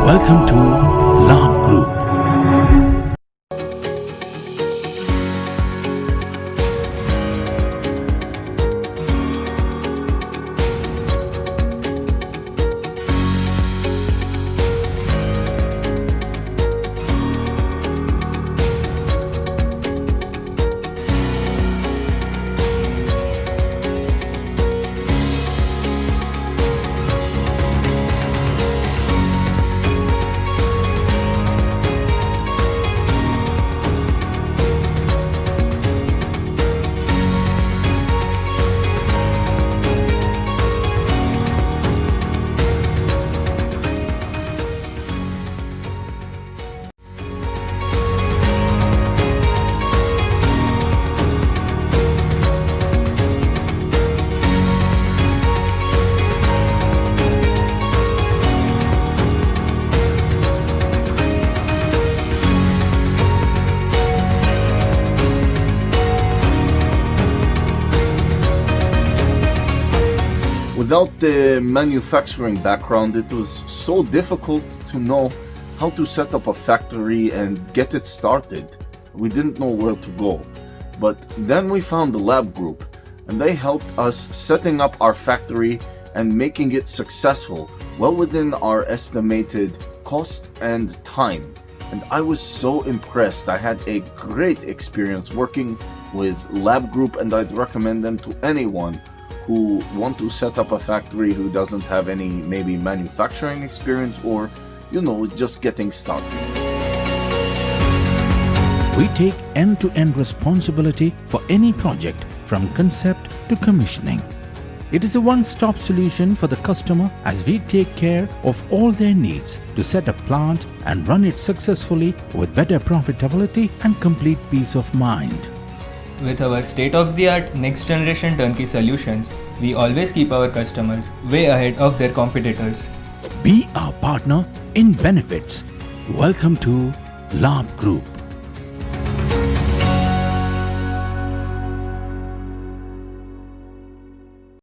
Welcome to Labh Group. Without the manufacturing background, it was so difficult to know how to set up a factory and get it started. We didn't know where to go. But then we found the Labh Group, and they helped us setting up our factory and making it successful, well within our estimated cost and time. And I was so impressed. I had a great experience working with Labh Group, and I'd recommend them to anyone who want to set up a factory who doesn't have any maybe manufacturing experience or, just getting started. We take end-to-end responsibility for any project from concept to commissioning. It is a one-stop solution for the customer as we take care of all their needs to set a plant and run it successfully with better profitability and complete peace of mind. With our state-of-the-art next-generation turnkey solutions, we always keep our customers way ahead of their competitors. Be our partner in benefits. Welcome to Labh Group.